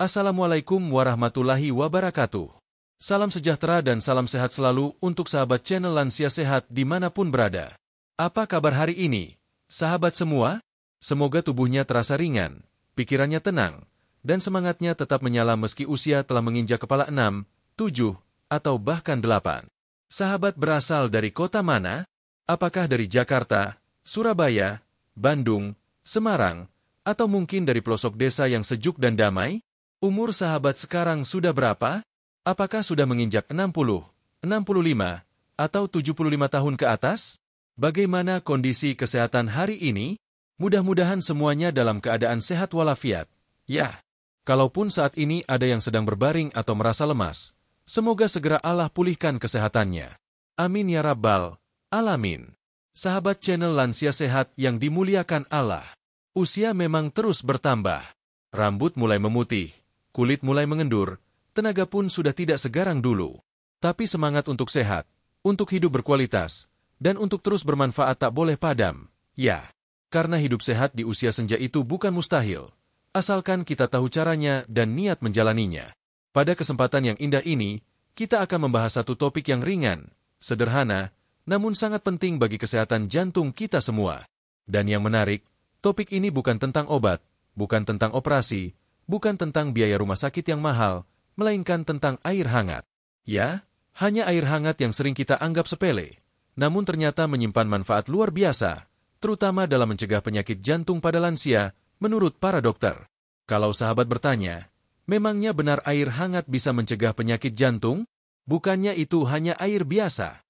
Assalamualaikum warahmatullahi wabarakatuh. Salam sejahtera dan salam sehat selalu untuk sahabat channel Lansia Sehat dimanapun berada. Apa kabar hari ini, sahabat semua? Semoga tubuhnya terasa ringan, pikirannya tenang, dan semangatnya tetap menyala meski usia telah menginjak kepala 6, 7, atau bahkan 8. Sahabat berasal dari kota mana? Apakah dari Jakarta, Surabaya, Bandung, Semarang, atau mungkin dari pelosok desa yang sejuk dan damai? Umur sahabat sekarang sudah berapa? Apakah sudah menginjak 60, 65, atau 75 tahun ke atas? Bagaimana kondisi kesehatan hari ini? Mudah-mudahan semuanya dalam keadaan sehat walafiat. Ya, kalaupun saat ini ada yang sedang berbaring atau merasa lemas, semoga segera Allah pulihkan kesehatannya. Amin ya Rabbal Alamin. Sahabat channel Lansia Sehat yang dimuliakan Allah. Usia memang terus bertambah. Rambut mulai memutih, kulit mulai mengendur, tenaga pun sudah tidak segarang dulu. Tapi semangat untuk sehat, untuk hidup berkualitas, dan untuk terus bermanfaat tak boleh padam. Ya, karena hidup sehat di usia senja itu bukan mustahil, asalkan kita tahu caranya dan niat menjalaninya. Pada kesempatan yang indah ini, kita akan membahas satu topik yang ringan, sederhana, namun sangat penting bagi kesehatan jantung kita semua. Dan yang menarik, topik ini bukan tentang obat, bukan tentang operasi, bukan tentang biaya rumah sakit yang mahal, melainkan tentang air hangat. Ya, hanya air hangat yang sering kita anggap sepele, namun ternyata menyimpan manfaat luar biasa, terutama dalam mencegah penyakit jantung pada lansia, menurut para dokter. Kalau sahabat bertanya, memangnya benar air hangat bisa mencegah penyakit jantung? Bukannya itu hanya air biasa?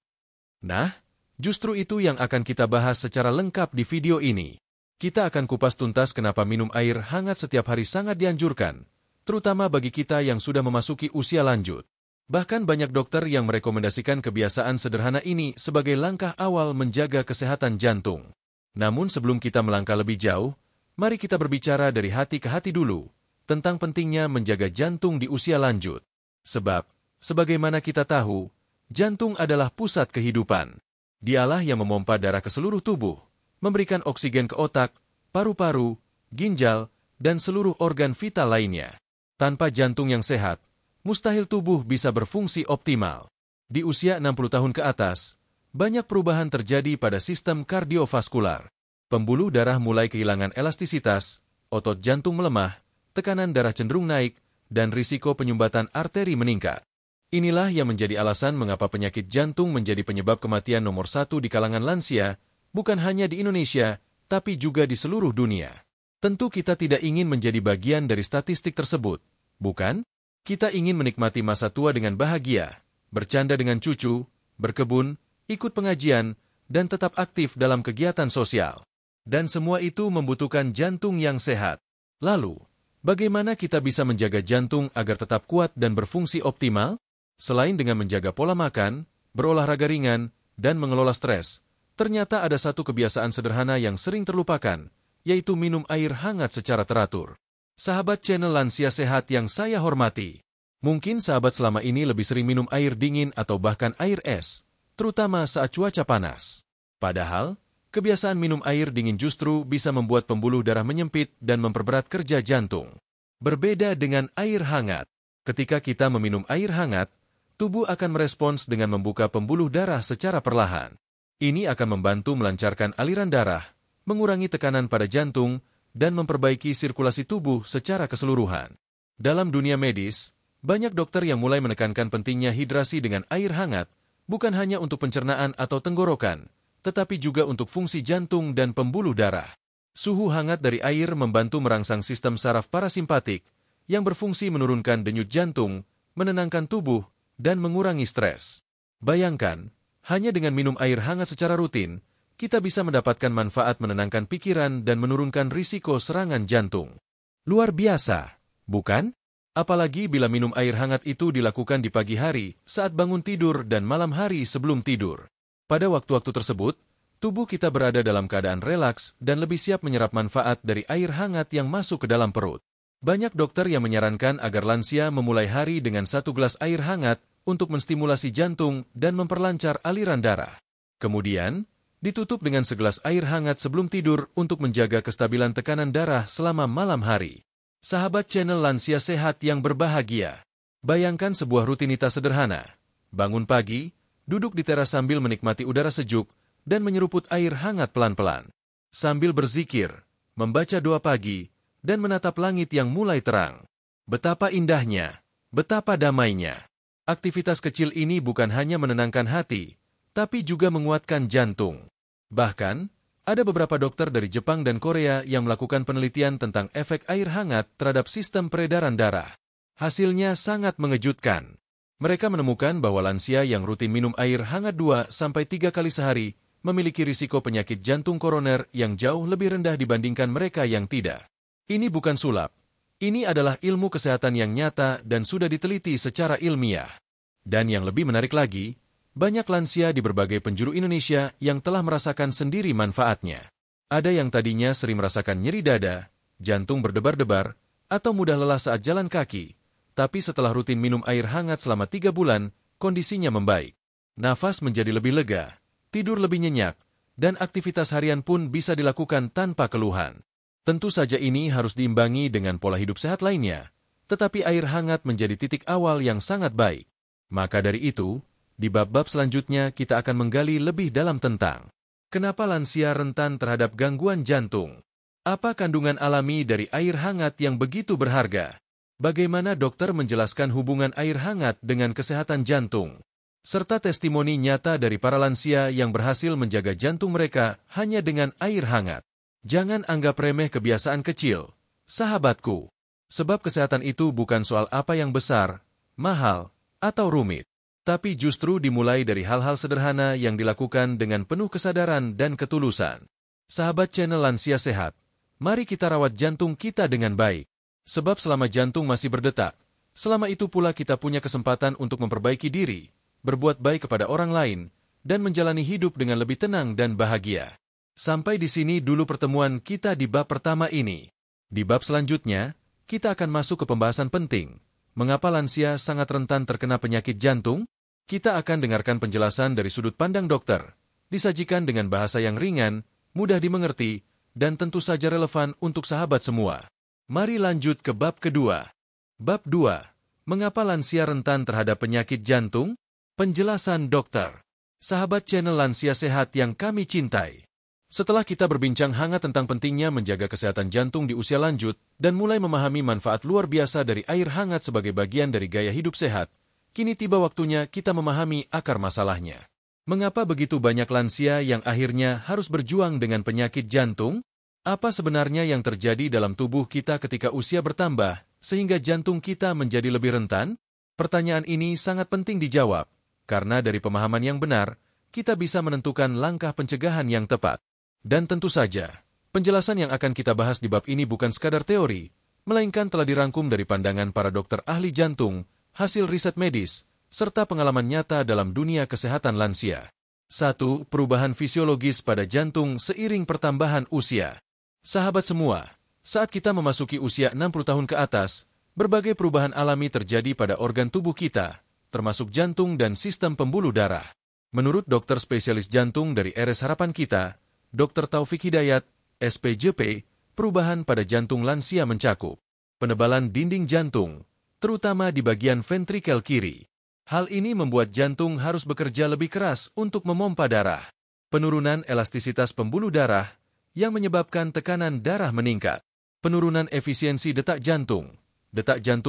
Nah, justru itu yang akan kita bahas secara lengkap di video ini. Kita akan kupas tuntas kenapa minum air hangat setiap hari sangat dianjurkan, terutama bagi kita yang sudah memasuki usia lanjut. Bahkan banyak dokter yang merekomendasikan kebiasaan sederhana ini sebagai langkah awal menjaga kesehatan jantung. Namun sebelum kita melangkah lebih jauh, mari kita berbicara dari hati ke hati dulu, tentang pentingnya menjaga jantung di usia lanjut. Sebab, sebagaimana kita tahu, jantung adalah pusat kehidupan. Dialah yang memompa darah ke seluruh tubuh, memberikan oksigen ke otak, paru-paru, ginjal, dan seluruh organ vital lainnya. Tanpa jantung yang sehat, mustahil tubuh bisa berfungsi optimal. Di usia 60 tahun ke atas, banyak perubahan terjadi pada sistem kardiovaskular. Pembuluh darah mulai kehilangan elastisitas, otot jantung melemah, tekanan darah cenderung naik, dan risiko penyumbatan arteri meningkat. Inilah yang menjadi alasan mengapa penyakit jantung menjadi penyebab kematian nomor 1 di kalangan lansia, bukan hanya di Indonesia, tapi juga di seluruh dunia. Tentu kita tidak ingin menjadi bagian dari statistik tersebut, bukan? Kita ingin menikmati masa tua dengan bahagia, bercanda dengan cucu, berkebun, ikut pengajian, dan tetap aktif dalam kegiatan sosial. Dan semua itu membutuhkan jantung yang sehat. Lalu, bagaimana kita bisa menjaga jantung agar tetap kuat dan berfungsi optimal? Selain dengan menjaga pola makan, berolahraga ringan, dan mengelola stres, ternyata ada satu kebiasaan sederhana yang sering terlupakan, yaitu minum air hangat secara teratur. Sahabat channel Lansia Sehat yang saya hormati, mungkin sahabat selama ini lebih sering minum air dingin atau bahkan air es, terutama saat cuaca panas. Padahal, kebiasaan minum air dingin justru bisa membuat pembuluh darah menyempit dan memperberat kerja jantung. Berbeda dengan air hangat, ketika kita meminum air hangat, tubuh akan merespons dengan membuka pembuluh darah secara perlahan. Ini akan membantu melancarkan aliran darah, mengurangi tekanan pada jantung, dan memperbaiki sirkulasi tubuh secara keseluruhan. Dalam dunia medis, banyak dokter yang mulai menekankan pentingnya hidrasi dengan air hangat, bukan hanya untuk pencernaan atau tenggorokan, tetapi juga untuk fungsi jantung dan pembuluh darah. Suhu hangat dari air membantu merangsang sistem saraf parasimpatik, yang berfungsi menurunkan denyut jantung, menenangkan tubuh, dan mengurangi stres. Bayangkan, hanya dengan minum air hangat secara rutin, kita bisa mendapatkan manfaat menenangkan pikiran dan menurunkan risiko serangan jantung. Luar biasa, bukan? Apalagi bila minum air hangat itu dilakukan di pagi hari, saat bangun tidur dan malam hari sebelum tidur. Pada waktu-waktu tersebut, tubuh kita berada dalam keadaan relaks dan lebih siap menyerap manfaat dari air hangat yang masuk ke dalam perut. Banyak dokter yang menyarankan agar lansia memulai hari dengan 1 gelas air hangat untuk menstimulasi jantung dan memperlancar aliran darah. Kemudian, ditutup dengan segelas air hangat sebelum tidur untuk menjaga kestabilan tekanan darah selama malam hari. Sahabat channel Lansia Sehat yang berbahagia. Bayangkan sebuah rutinitas sederhana. Bangun pagi, duduk di teras sambil menikmati udara sejuk, dan menyeruput air hangat pelan-pelan. Sambil berzikir, membaca doa pagi, dan menatap langit yang mulai terang. Betapa indahnya, betapa damainya. Aktivitas kecil ini bukan hanya menenangkan hati, tapi juga menguatkan jantung. Bahkan, ada beberapa dokter dari Jepang dan Korea yang melakukan penelitian tentang efek air hangat terhadap sistem peredaran darah. Hasilnya sangat mengejutkan. Mereka menemukan bahwa lansia yang rutin minum air hangat 2-3 kali sehari memiliki risiko penyakit jantung koroner yang jauh lebih rendah dibandingkan mereka yang tidak. Ini bukan sulap. Ini adalah ilmu kesehatan yang nyata dan sudah diteliti secara ilmiah. Dan yang lebih menarik lagi, banyak lansia di berbagai penjuru Indonesia yang telah merasakan sendiri manfaatnya. Ada yang tadinya sering merasakan nyeri dada, jantung berdebar-debar, atau mudah lelah saat jalan kaki, tapi setelah rutin minum air hangat selama 3 bulan, kondisinya membaik. Nafas menjadi lebih lega, tidur lebih nyenyak, dan aktivitas harian pun bisa dilakukan tanpa keluhan. Tentu saja ini harus diimbangi dengan pola hidup sehat lainnya, tetapi air hangat menjadi titik awal yang sangat baik. Maka dari itu, di bab-bab selanjutnya kita akan menggali lebih dalam tentang kenapa lansia rentan terhadap gangguan jantung, apa kandungan alami dari air hangat yang begitu berharga, bagaimana dokter menjelaskan hubungan air hangat dengan kesehatan jantung, serta testimoni nyata dari para lansia yang berhasil menjaga jantung mereka hanya dengan air hangat. Jangan anggap remeh kebiasaan kecil, sahabatku, sebab kesehatan itu bukan soal apa yang besar, mahal, atau rumit. Tapi justru dimulai dari hal-hal sederhana yang dilakukan dengan penuh kesadaran dan ketulusan. Sahabat channel Lansia Sehat, mari kita rawat jantung kita dengan baik. Sebab selama jantung masih berdetak, selama itu pula kita punya kesempatan untuk memperbaiki diri, berbuat baik kepada orang lain, dan menjalani hidup dengan lebih tenang dan bahagia. Sampai di sini dulu pertemuan kita di bab pertama ini. Di bab selanjutnya, kita akan masuk ke pembahasan penting. Mengapa lansia sangat rentan terkena penyakit jantung? Kita akan dengarkan penjelasan dari sudut pandang dokter, disajikan dengan bahasa yang ringan, mudah dimengerti, dan tentu saja relevan untuk sahabat semua. Mari lanjut ke bab kedua. Bab 2. Mengapa lansia rentan terhadap penyakit jantung? Penjelasan dokter. Sahabat channel Lansia Sehat yang kami cintai. Setelah kita berbincang hangat tentang pentingnya menjaga kesehatan jantung di usia lanjut dan mulai memahami manfaat luar biasa dari air hangat sebagai bagian dari gaya hidup sehat, kini tiba waktunya kita memahami akar masalahnya. Mengapa begitu banyak lansia yang akhirnya harus berjuang dengan penyakit jantung? Apa sebenarnya yang terjadi dalam tubuh kita ketika usia bertambah, sehingga jantung kita menjadi lebih rentan? Pertanyaan ini sangat penting dijawab, karena dari pemahaman yang benar, kita bisa menentukan langkah pencegahan yang tepat. Dan tentu saja, penjelasan yang akan kita bahas di bab ini bukan sekadar teori, melainkan telah dirangkum dari pandangan para dokter ahli jantung, hasil riset medis, serta pengalaman nyata dalam dunia kesehatan lansia. 1. Perubahan fisiologis pada jantung seiring pertambahan usia. Sahabat semua, saat kita memasuki usia 60 tahun ke atas, berbagai perubahan alami terjadi pada organ tubuh kita, termasuk jantung dan sistem pembuluh darah. Menurut dokter spesialis jantung dari RS Harapan Kita, Dr. Taufik Hidayat, SPJP, perubahan pada jantung lansia mencakup penebalan dinding jantung, terutama di bagian ventrikel kiri. Hal ini membuat jantung harus bekerja lebih keras untuk memompa darah. Penurunan elastisitas pembuluh darah yang menyebabkan tekanan darah meningkat. Penurunan efisiensi detak jantung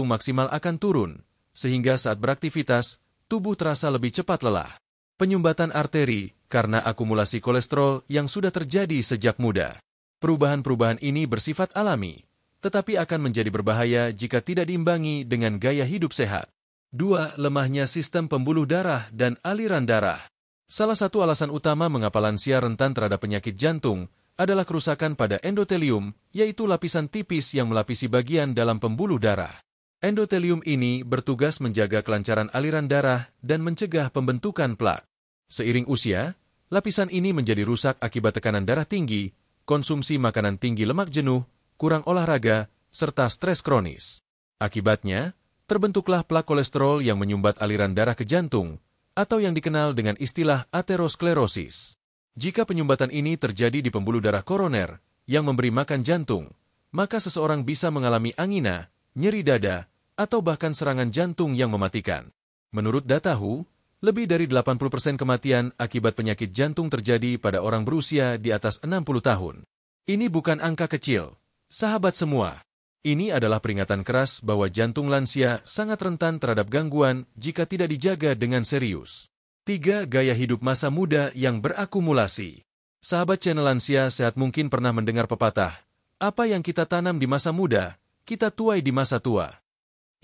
maksimal akan turun, sehingga saat beraktivitas, tubuh terasa lebih cepat lelah. Penyumbatan arteri karena akumulasi kolesterol yang sudah terjadi sejak muda. Perubahan-perubahan ini bersifat alami, tetapi akan menjadi berbahaya jika tidak diimbangi dengan gaya hidup sehat. 2. Lemahnya sistem pembuluh darah dan aliran darah. Salah satu alasan utama mengapa lansia rentan terhadap penyakit jantung adalah kerusakan pada endotelium, yaitu lapisan tipis yang melapisi bagian dalam pembuluh darah. Endotelium ini bertugas menjaga kelancaran aliran darah dan mencegah pembentukan plak. Seiring usia, lapisan ini menjadi rusak akibat tekanan darah tinggi, konsumsi makanan tinggi lemak jenuh, kurang olahraga, serta stres kronis. Akibatnya, terbentuklah plak kolesterol yang menyumbat aliran darah ke jantung, atau yang dikenal dengan istilah aterosklerosis. Jika penyumbatan ini terjadi di pembuluh darah koroner, yang memberi makan jantung, maka seseorang bisa mengalami angina, nyeri dada, atau bahkan serangan jantung yang mematikan. Menurut data WHO, lebih dari 80% kematian akibat penyakit jantung terjadi pada orang berusia di atas 60 tahun. Ini bukan angka kecil. Sahabat semua, ini adalah peringatan keras bahwa jantung lansia sangat rentan terhadap gangguan jika tidak dijaga dengan serius. 3. Gaya hidup masa muda yang berakumulasi. Sahabat channel Lansia Sehat mungkin pernah mendengar pepatah, apa yang kita tanam di masa muda, kita tuai di masa tua.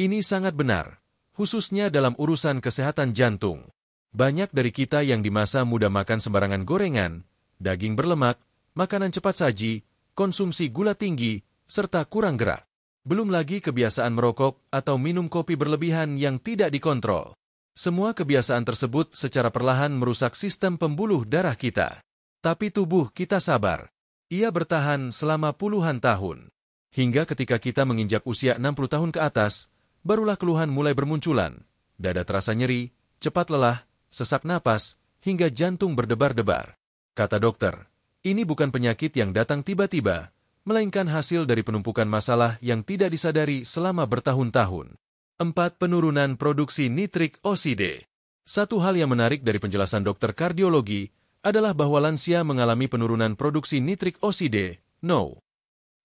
Ini sangat benar, khususnya dalam urusan kesehatan jantung. Banyak dari kita yang di masa muda makan sembarangan gorengan, daging berlemak, makanan cepat saji, konsumsi gula tinggi, serta kurang gerak. Belum lagi kebiasaan merokok atau minum kopi berlebihan yang tidak dikontrol. Semua kebiasaan tersebut secara perlahan merusak sistem pembuluh darah kita. Tapi tubuh kita sabar. Ia bertahan selama puluhan tahun. Hingga ketika kita menginjak usia 60 tahun ke atas, barulah keluhan mulai bermunculan. Dada terasa nyeri, cepat lelah, sesak napas, hingga jantung berdebar-debar. Kata dokter, ini bukan penyakit yang datang tiba-tiba, melainkan hasil dari penumpukan masalah yang tidak disadari selama bertahun-tahun. 4. Penurunan produksi nitrik osida. Satu hal yang menarik dari penjelasan dokter kardiologi adalah bahwa lansia mengalami penurunan produksi nitrik osida, NO.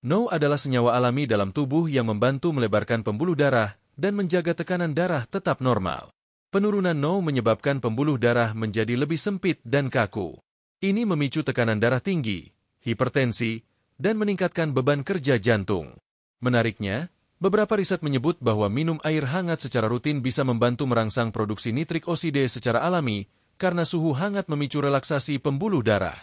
NO adalah senyawa alami dalam tubuh yang membantu melebarkan pembuluh darah dan menjaga tekanan darah tetap normal. Penurunan NO menyebabkan pembuluh darah menjadi lebih sempit dan kaku. Ini memicu tekanan darah tinggi, hipertensi, dan meningkatkan beban kerja jantung. Menariknya, beberapa riset menyebut bahwa minum air hangat secara rutin bisa membantu merangsang produksi nitrik osida secara alami karena suhu hangat memicu relaksasi pembuluh darah.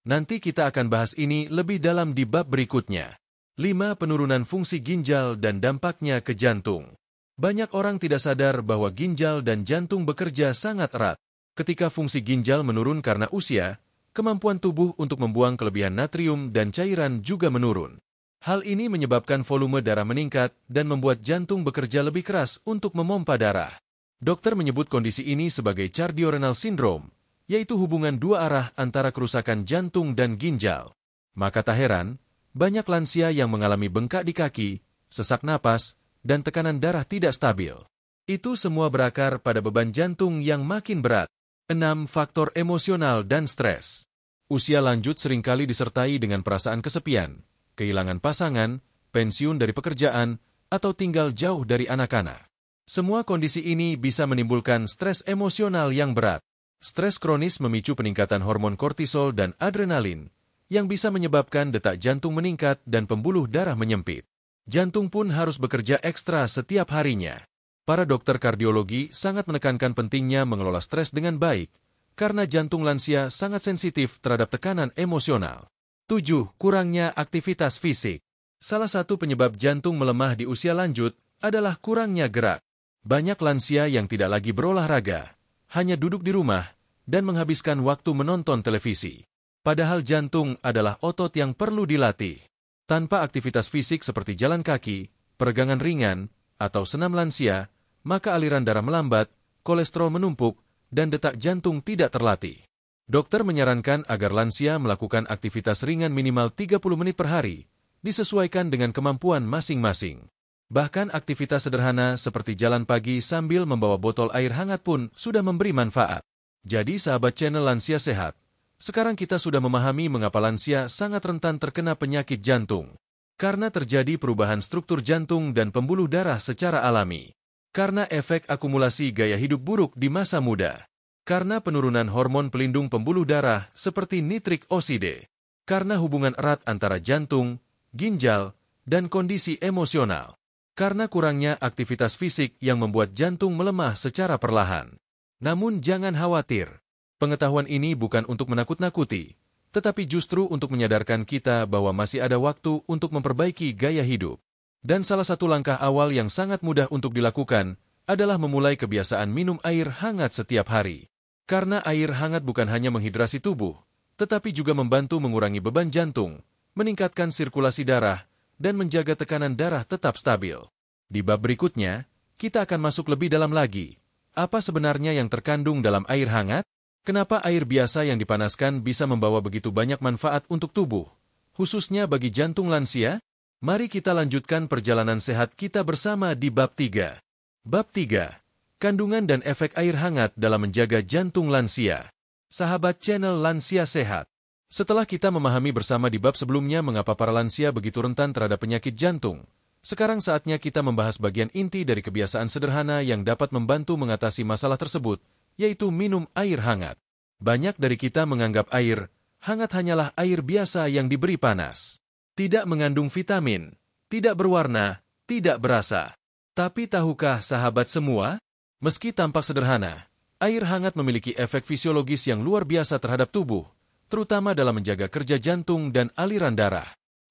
Nanti kita akan bahas ini lebih dalam di bab berikutnya. 5. Penurunan fungsi ginjal dan dampaknya ke jantung. Banyak orang tidak sadar bahwa ginjal dan jantung bekerja sangat erat. Ketika fungsi ginjal menurun karena usia, kemampuan tubuh untuk membuang kelebihan natrium dan cairan juga menurun. Hal ini menyebabkan volume darah meningkat dan membuat jantung bekerja lebih keras untuk memompa darah. Dokter menyebut kondisi ini sebagai cardiorenal syndrome, yaitu hubungan dua arah antara kerusakan jantung dan ginjal. Maka tak heran, banyak lansia yang mengalami bengkak di kaki, sesak napas, dan tekanan darah tidak stabil. Itu semua berakar pada beban jantung yang makin berat. 6. Faktor emosional dan stres. Usia lanjut seringkali disertai dengan perasaan kesepian, kehilangan pasangan, pensiun dari pekerjaan, atau tinggal jauh dari anak-anak. Semua kondisi ini bisa menimbulkan stres emosional yang berat. Stres kronis memicu peningkatan hormon kortisol dan adrenalin, yang bisa menyebabkan detak jantung meningkat dan pembuluh darah menyempit. Jantung pun harus bekerja ekstra setiap harinya. Para dokter kardiologi sangat menekankan pentingnya mengelola stres dengan baik, karena jantung lansia sangat sensitif terhadap tekanan emosional. 7. Kurangnya aktivitas fisik. Salah satu penyebab jantung melemah di usia lanjut adalah kurangnya gerak. Banyak lansia yang tidak lagi berolahraga, hanya duduk di rumah, dan menghabiskan waktu menonton televisi. Padahal jantung adalah otot yang perlu dilatih. Tanpa aktivitas fisik seperti jalan kaki, peregangan ringan, atau senam lansia, maka aliran darah melambat, kolesterol menumpuk, dan detak jantung tidak terlatih. Dokter menyarankan agar lansia melakukan aktivitas ringan minimal 30 menit per hari, disesuaikan dengan kemampuan masing-masing. Bahkan aktivitas sederhana seperti jalan pagi sambil membawa botol air hangat pun sudah memberi manfaat. Jadi sahabat channel Lansia Sehat, sekarang kita sudah memahami mengapa lansia sangat rentan terkena penyakit jantung. Karena terjadi perubahan struktur jantung dan pembuluh darah secara alami. Karena efek akumulasi gaya hidup buruk di masa muda. Karena penurunan hormon pelindung pembuluh darah seperti nitrik osida. Karena hubungan erat antara jantung, ginjal, dan kondisi emosional. Karena kurangnya aktivitas fisik yang membuat jantung melemah secara perlahan. Namun jangan khawatir. Pengetahuan ini bukan untuk menakut-nakuti, tetapi justru untuk menyadarkan kita bahwa masih ada waktu untuk memperbaiki gaya hidup. Dan salah satu langkah awal yang sangat mudah untuk dilakukan adalah memulai kebiasaan minum air hangat setiap hari. Karena air hangat bukan hanya menghidrasi tubuh, tetapi juga membantu mengurangi beban jantung, meningkatkan sirkulasi darah, dan menjaga tekanan darah tetap stabil. Di bab berikutnya, kita akan masuk lebih dalam lagi. Apa sebenarnya yang terkandung dalam air hangat? Kenapa air biasa yang dipanaskan bisa membawa begitu banyak manfaat untuk tubuh, khususnya bagi jantung lansia? Mari kita lanjutkan perjalanan sehat kita bersama di bab 3. Bab 3. Kandungan dan efek air hangat dalam menjaga jantung lansia. Sahabat channel Lansia Sehat. Setelah kita memahami bersama di bab sebelumnya mengapa para lansia begitu rentan terhadap penyakit jantung, sekarang saatnya kita membahas bagian inti dari kebiasaan sederhana yang dapat membantu mengatasi masalah tersebut, yaitu minum air hangat. Banyak dari kita menganggap air hangat hanyalah air biasa yang diberi panas. Tidak mengandung vitamin, tidak berwarna, tidak berasa. Tapi tahukah sahabat semua? Meski tampak sederhana, air hangat memiliki efek fisiologis yang luar biasa terhadap tubuh, terutama dalam menjaga kerja jantung dan aliran darah.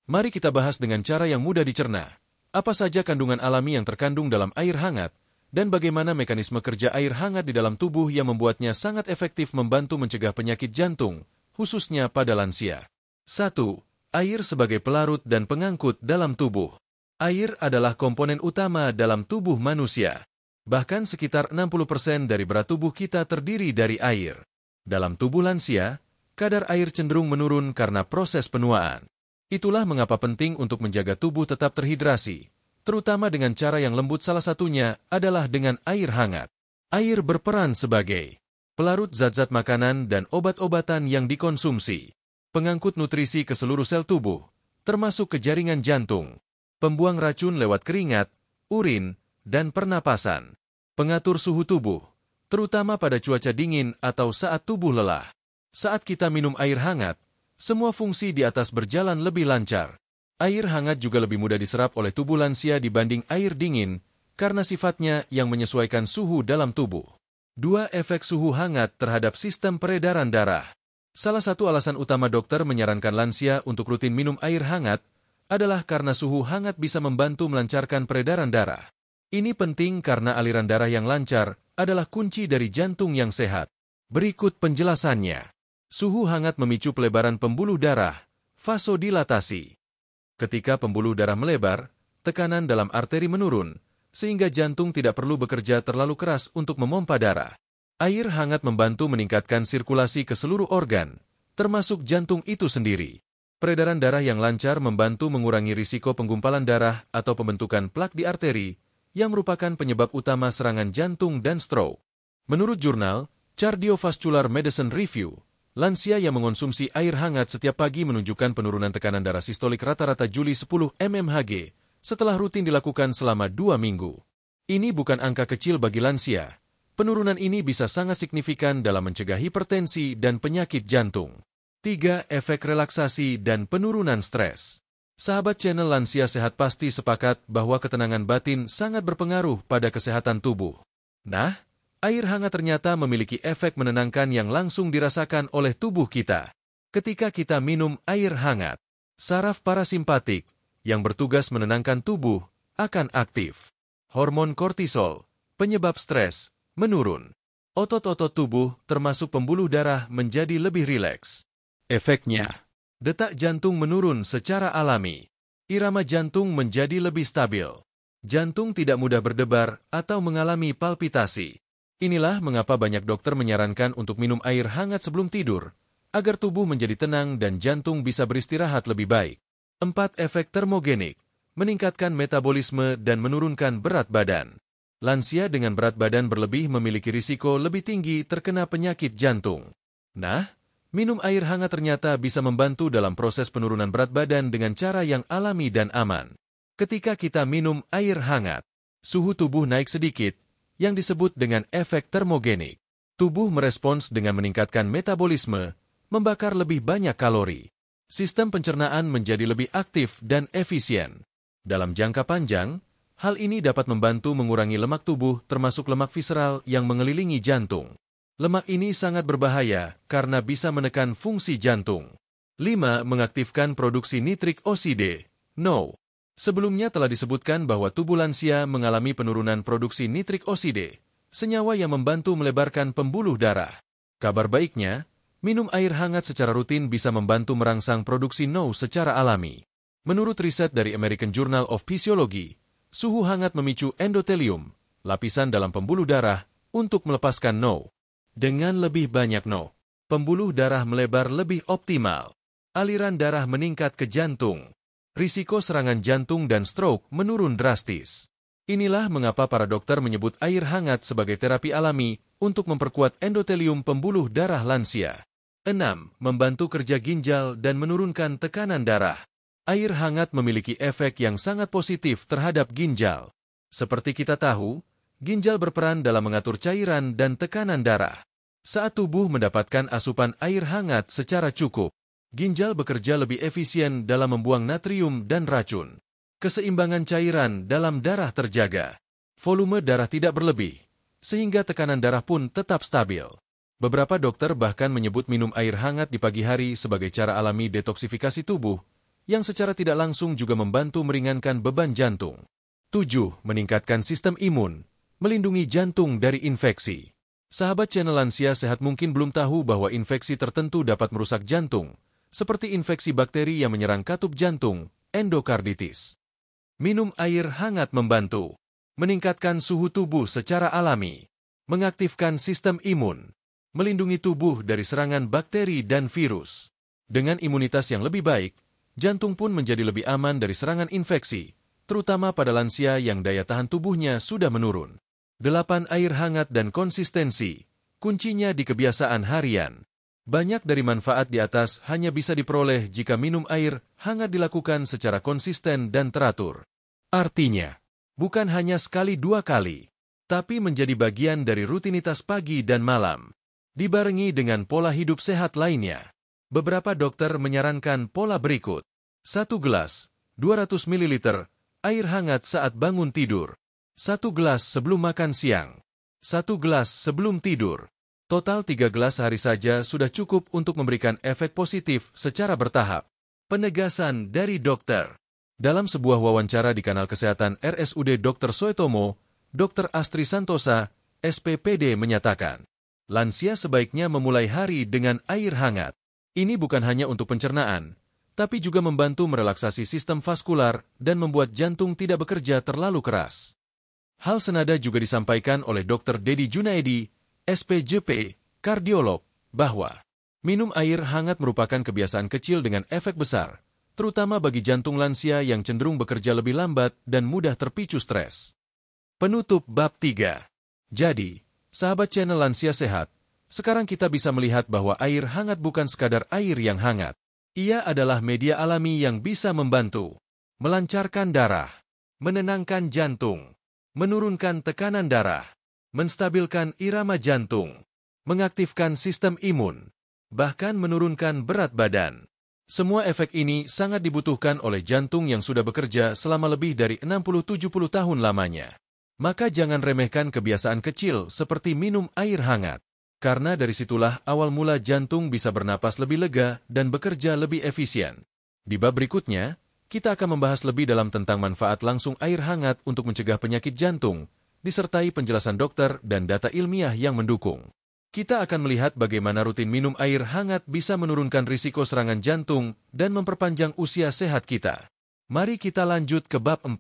Mari kita bahas dengan cara yang mudah dicerna. Apa saja kandungan alami yang terkandung dalam air hangat, dan bagaimana mekanisme kerja air hangat di dalam tubuh yang membuatnya sangat efektif membantu mencegah penyakit jantung, khususnya pada lansia. 1. Air sebagai pelarut dan pengangkut dalam tubuh. Air adalah komponen utama dalam tubuh manusia. Bahkan sekitar 60% dari berat tubuh kita terdiri dari air. Dalam tubuh lansia, kadar air cenderung menurun karena proses penuaan. Itulah mengapa penting untuk menjaga tubuh tetap terhidrasi, terutama dengan cara yang lembut. Salah satunya adalah dengan air hangat. Air berperan sebagai pelarut zat-zat makanan dan obat-obatan yang dikonsumsi, pengangkut nutrisi ke seluruh sel tubuh, termasuk ke jaringan jantung, pembuang racun lewat keringat, urin, dan pernapasan, pengatur suhu tubuh, terutama pada cuaca dingin atau saat tubuh lelah. Saat kita minum air hangat, semua fungsi di atas berjalan lebih lancar. Air hangat juga lebih mudah diserap oleh tubuh lansia dibanding air dingin, karena sifatnya yang menyesuaikan suhu dalam tubuh. 2. Efek suhu hangat terhadap sistem peredaran darah. Salah satu alasan utama dokter menyarankan lansia untuk rutin minum air hangat adalah karena suhu hangat bisa membantu melancarkan peredaran darah. Ini penting karena aliran darah yang lancar adalah kunci dari jantung yang sehat. Berikut penjelasannya. Suhu hangat memicu pelebaran pembuluh darah, vasodilatasi. Ketika pembuluh darah melebar, tekanan dalam arteri menurun, sehingga jantung tidak perlu bekerja terlalu keras untuk memompa darah. Air hangat membantu meningkatkan sirkulasi ke seluruh organ, termasuk jantung itu sendiri. Peredaran darah yang lancar membantu mengurangi risiko penggumpalan darah atau pembentukan plak di arteri, yang merupakan penyebab utama serangan jantung dan stroke. Menurut jurnal Cardiovascular Medicine Review, lansia yang mengonsumsi air hangat setiap pagi menunjukkan penurunan tekanan darah sistolik rata-rata Juli 10 mmHg setelah rutin dilakukan selama 2 minggu. Ini bukan angka kecil bagi lansia. Penurunan ini bisa sangat signifikan dalam mencegah hipertensi dan penyakit jantung. 3. Efek relaksasi dan penurunan stres. Sahabat channel Lansia Sehat pasti sepakat bahwa ketenangan batin sangat berpengaruh pada kesehatan tubuh. Nah, air hangat ternyata memiliki efek menenangkan yang langsung dirasakan oleh tubuh kita. Ketika kita minum air hangat, saraf parasimpatik, yang bertugas menenangkan tubuh, akan aktif. Hormon kortisol, penyebab stres, menurun. Otot-otot tubuh, termasuk pembuluh darah, menjadi lebih rileks. Efeknya, detak jantung menurun secara alami. Irama jantung menjadi lebih stabil. Jantung tidak mudah berdebar atau mengalami palpitasi. Inilah mengapa banyak dokter menyarankan untuk minum air hangat sebelum tidur, agar tubuh menjadi tenang dan jantung bisa beristirahat lebih baik. 4. Efek termogenik, meningkatkan metabolisme dan menurunkan berat badan. Lansia dengan berat badan berlebih memiliki risiko lebih tinggi terkena penyakit jantung. Nah, minum air hangat ternyata bisa membantu dalam proses penurunan berat badan dengan cara yang alami dan aman. Ketika kita minum air hangat, suhu tubuh naik sedikit, yang disebut dengan efek termogenik. Tubuh merespons dengan meningkatkan metabolisme, membakar lebih banyak kalori. Sistem pencernaan menjadi lebih aktif dan efisien. Dalam jangka panjang, hal ini dapat membantu mengurangi lemak tubuh termasuk lemak visceral yang mengelilingi jantung. Lemak ini sangat berbahaya karena bisa menekan fungsi jantung. 5. Mengaktifkan produksi nitrik oksida, NO. Sebelumnya telah disebutkan bahwa tubuh lansia mengalami penurunan produksi nitrik oksida, senyawa yang membantu melebarkan pembuluh darah. Kabar baiknya, minum air hangat secara rutin bisa membantu merangsang produksi NO secara alami. Menurut riset dari American Journal of Physiology, suhu hangat memicu endotelium, lapisan dalam pembuluh darah, untuk melepaskan NO. Dengan lebih banyak NO, pembuluh darah melebar lebih optimal. Aliran darah meningkat ke jantung. risiko serangan jantung dan stroke menurun drastis. Inilah mengapa para dokter menyebut air hangat sebagai terapi alami untuk memperkuat endotelium pembuluh darah lansia. 6. Membantu kerja ginjal dan menurunkan tekanan darah. Air hangat memiliki efek yang sangat positif terhadap ginjal. Seperti kita tahu, ginjal berperan dalam mengatur cairan dan tekanan darah. Saat tubuh mendapatkan asupan air hangat secara cukup, ginjal bekerja lebih efisien dalam membuang natrium dan racun. Keseimbangan cairan dalam darah terjaga. Volume darah tidak berlebih, sehingga tekanan darah pun tetap stabil. Beberapa dokter bahkan menyebut minum air hangat di pagi hari sebagai cara alami detoksifikasi tubuh, yang secara tidak langsung juga membantu meringankan beban jantung. 7. Meningkatkan sistem imun, melindungi jantung dari infeksi. Sahabat channel Lansia Sehat mungkin belum tahu bahwa infeksi tertentu dapat merusak jantung, seperti infeksi bakteri yang menyerang katup jantung, endokarditis. Minum air hangat membantu meningkatkan suhu tubuh secara alami, mengaktifkan sistem imun, melindungi tubuh dari serangan bakteri dan virus. Dengan imunitas yang lebih baik, jantung pun menjadi lebih aman dari serangan infeksi, terutama pada lansia yang daya tahan tubuhnya sudah menurun. 8. Air hangat dan konsistensi, kuncinya di kebiasaan harian. Banyak dari manfaat di atas hanya bisa diperoleh jika minum air hangat dilakukan secara konsisten dan teratur. Artinya, bukan hanya sekali dua kali, tapi menjadi bagian dari rutinitas pagi dan malam, dibarengi dengan pola hidup sehat lainnya. Beberapa dokter menyarankan pola berikut. 1 gelas, 200 ml, air hangat saat bangun tidur. 1 gelas sebelum makan siang. 1 gelas sebelum tidur. Total 3 gelas sehari saja sudah cukup untuk memberikan efek positif secara bertahap. Penegasan dari dokter. Dalam sebuah wawancara di kanal kesehatan RSUD Dr. Soetomo, Dr. Astri Santosa, SPPD menyatakan, lansia sebaiknya memulai hari dengan air hangat. Ini bukan hanya untuk pencernaan, tapi juga membantu merelaksasi sistem vaskular dan membuat jantung tidak bekerja terlalu keras. Hal senada juga disampaikan oleh Dr. Dedi Junaidi, SPJP, kardiolog, bahwa minum air hangat merupakan kebiasaan kecil dengan efek besar, terutama bagi jantung lansia yang cenderung bekerja lebih lambat dan mudah terpicu stres. Penutup bab 3. Jadi, sahabat channel Lansia Sehat, sekarang kita bisa melihat bahwa air hangat bukan sekadar air yang hangat. Ia adalah media alami yang bisa membantu melancarkan darah, menenangkan jantung, menurunkan tekanan darah, menstabilkan irama jantung, mengaktifkan sistem imun, bahkan menurunkan berat badan. Semua efek ini sangat dibutuhkan oleh jantung yang sudah bekerja selama lebih dari 60-70 tahun lamanya. Maka jangan remehkan kebiasaan kecil seperti minum air hangat. Karena dari situlah awal mula jantung bisa bernapas lebih lega dan bekerja lebih efisien. Di bab berikutnya, kita akan membahas lebih dalam tentang manfaat langsung air hangat untuk mencegah penyakit jantung, disertai penjelasan dokter dan data ilmiah yang mendukung. Kita akan melihat bagaimana rutin minum air hangat bisa menurunkan risiko serangan jantung dan memperpanjang usia sehat kita. Mari kita lanjut ke bab 4.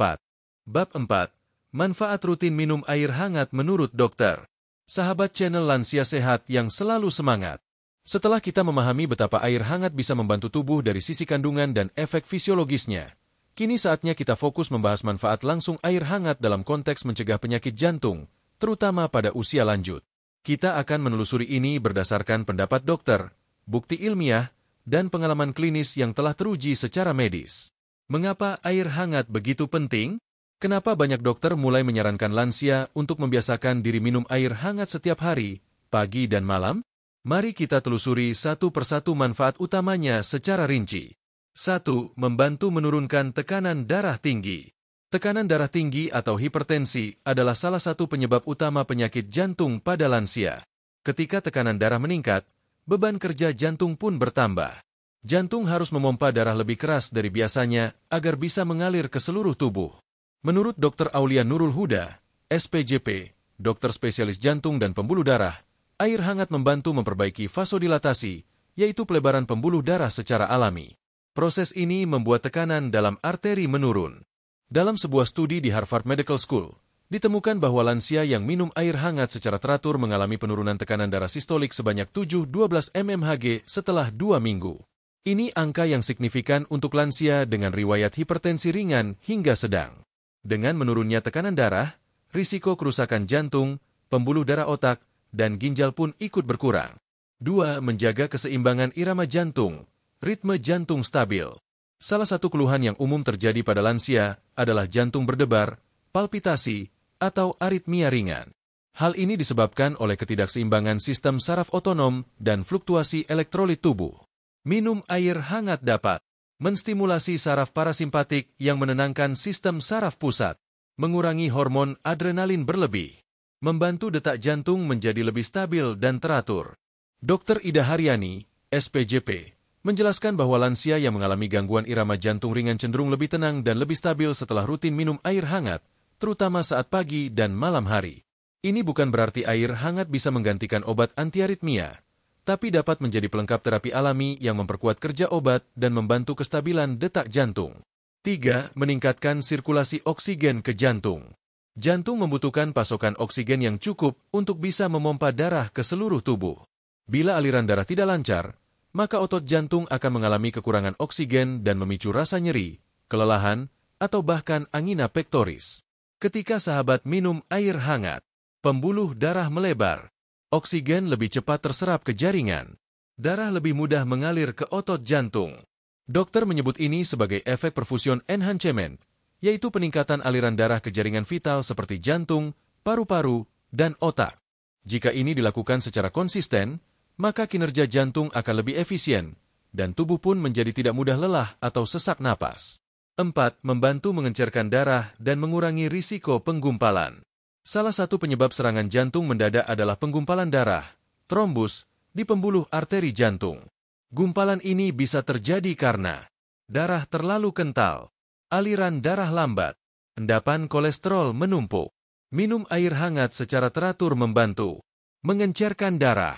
Bab 4. Manfaat rutin minum air hangat menurut dokter. Sahabat channel Lansia Sehat yang selalu semangat. Setelah kita memahami betapa air hangat bisa membantu tubuh dari sisi kandungan dan efek fisiologisnya, kini saatnya kita fokus membahas manfaat langsung air hangat dalam konteks mencegah penyakit jantung, terutama pada usia lanjut. Kita akan menelusuri ini berdasarkan pendapat dokter, bukti ilmiah, dan pengalaman klinis yang telah teruji secara medis. Mengapa air hangat begitu penting? Kenapa banyak dokter mulai menyarankan lansia untuk membiasakan diri minum air hangat setiap hari, pagi dan malam? Mari kita telusuri satu persatu manfaat utamanya secara rinci. 1. Membantu menurunkan tekanan darah tinggi. Tekanan darah tinggi atau hipertensi adalah salah satu penyebab utama penyakit jantung pada lansia. Ketika tekanan darah meningkat, beban kerja jantung pun bertambah. Jantung harus memompa darah lebih keras dari biasanya agar bisa mengalir ke seluruh tubuh. Menurut Dr. Aulia Nurul Huda, SPJP, dokter spesialis jantung dan pembuluh darah, air hangat membantu memperbaiki vasodilatasi, yaitu pelebaran pembuluh darah secara alami. Proses ini membuat tekanan dalam arteri menurun. Dalam sebuah studi di Harvard Medical School, ditemukan bahwa lansia yang minum air hangat secara teratur mengalami penurunan tekanan darah sistolik sebanyak 7-12 mmHg setelah 2 minggu. Ini angka yang signifikan untuk lansia dengan riwayat hipertensi ringan hingga sedang. Dengan menurunnya tekanan darah, risiko kerusakan jantung, pembuluh darah otak, dan ginjal pun ikut berkurang. 2. Menjaga keseimbangan irama jantung, ritme jantung stabil. Salah satu keluhan yang umum terjadi pada lansia adalah jantung berdebar, palpitasi, atau aritmia ringan. Hal ini disebabkan oleh ketidakseimbangan sistem saraf otonom dan fluktuasi elektrolit tubuh. Minum air hangat dapat menstimulasi saraf parasimpatik yang menenangkan sistem saraf pusat, mengurangi hormon adrenalin berlebih, membantu detak jantung menjadi lebih stabil dan teratur. Dr. Ida Haryani, SPJP, menjelaskan bahwa lansia yang mengalami gangguan irama jantung ringan cenderung lebih tenang dan lebih stabil setelah rutin minum air hangat, terutama saat pagi dan malam hari. Ini bukan berarti air hangat bisa menggantikan obat antiaritmia, tapi dapat menjadi pelengkap terapi alami yang memperkuat kerja obat dan membantu kestabilan detak jantung. 3. Meningkatkan sirkulasi oksigen ke jantung. Jantung membutuhkan pasokan oksigen yang cukup untuk bisa memompa darah ke seluruh tubuh. Bila aliran darah tidak lancar, maka otot jantung akan mengalami kekurangan oksigen dan memicu rasa nyeri, kelelahan, atau bahkan angina pektoris. Ketika sahabat minum air hangat, pembuluh darah melebar. Oksigen lebih cepat terserap ke jaringan. Darah lebih mudah mengalir ke otot jantung. Dokter menyebut ini sebagai efek perfusion enhancement, yaitu peningkatan aliran darah ke jaringan vital seperti jantung, paru-paru, dan otak. Jika ini dilakukan secara konsisten, maka kinerja jantung akan lebih efisien, dan tubuh pun menjadi tidak mudah lelah atau sesak napas. 4. Membantu mengencerkan darah dan mengurangi risiko penggumpalan. Salah satu penyebab serangan jantung mendadak adalah penggumpalan darah, trombus, di pembuluh arteri jantung. Gumpalan ini bisa terjadi karena darah terlalu kental, aliran darah lambat, endapan kolesterol menumpuk. Minum air hangat secara teratur membantu mengencerkan darah,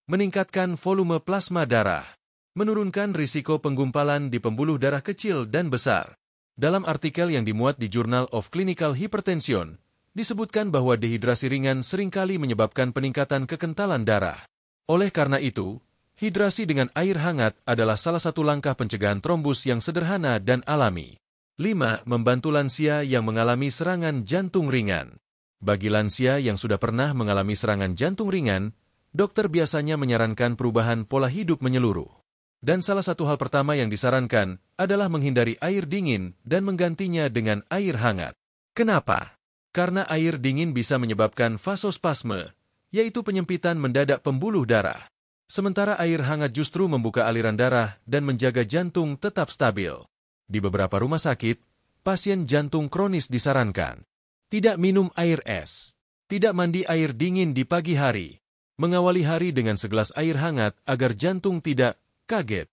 meningkatkan volume plasma darah, menurunkan risiko penggumpalan di pembuluh darah kecil dan besar. Dalam artikel yang dimuat di Journal of Clinical Hypertension, disebutkan bahwa dehidrasi ringan seringkali menyebabkan peningkatan kekentalan darah. Oleh karena itu, hidrasi dengan air hangat adalah salah satu langkah pencegahan trombus yang sederhana dan alami. 5. Membantu lansia yang mengalami serangan jantung ringan. Bagi lansia yang sudah pernah mengalami serangan jantung ringan, dokter biasanya menyarankan perubahan pola hidup menyeluruh. Dan salah satu hal pertama yang disarankan adalah menghindari air dingin dan menggantinya dengan air hangat. Kenapa? Karena air dingin bisa menyebabkan vasospasme, yaitu penyempitan mendadak pembuluh darah. Sementara air hangat justru membuka aliran darah dan menjaga jantung tetap stabil. Di beberapa rumah sakit, pasien jantung kronis disarankan tidak minum air es, tidak mandi air dingin di pagi hari, mengawali hari dengan segelas air hangat agar jantung tidak kaget.